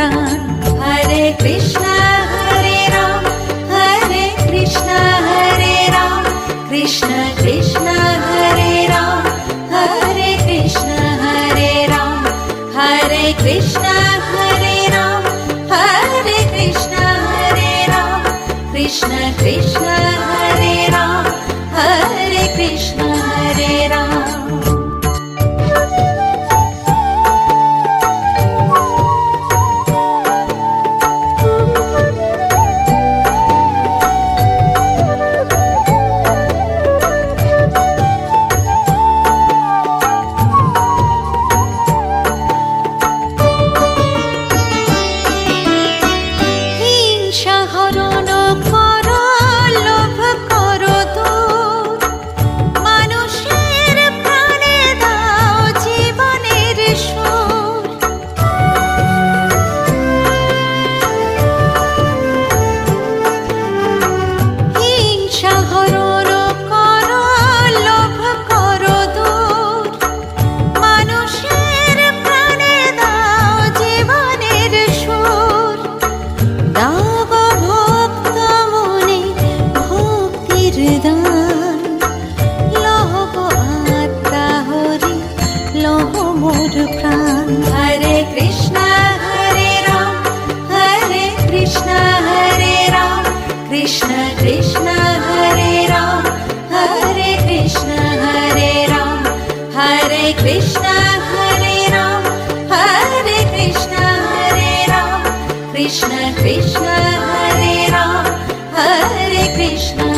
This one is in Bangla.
প্রাণ। হরে কৃষ্ণ হরে রাম, হরে কৃষ্ণ হরে রাম, কৃষ্ণ কৃষ্ণ হরে রাম, হরে কৃষ্ণ হরে রাম, হরে কৃষ্ণ হরে রাম, হরে কৃষ্ণ হরে রাম, কৃষ্ণ কৃষ্ণ হরে রাম, হরে কৃষ্ণ হরে রাম। প্রাণ। হরে কৃষ্ণ হরে রাম, হরে কৃষ্ণ হরে রাম, কৃষ্ণ কৃষ্ণ হরে রাম, হরে কৃষ্ণ হরে রাম, হরে কৃষ্ণ হরে রাম, হরে কৃষ্ণ হরে রাম, কৃষ্ণ কৃষ্ণ হরে রাম, হরে কৃষ্ণ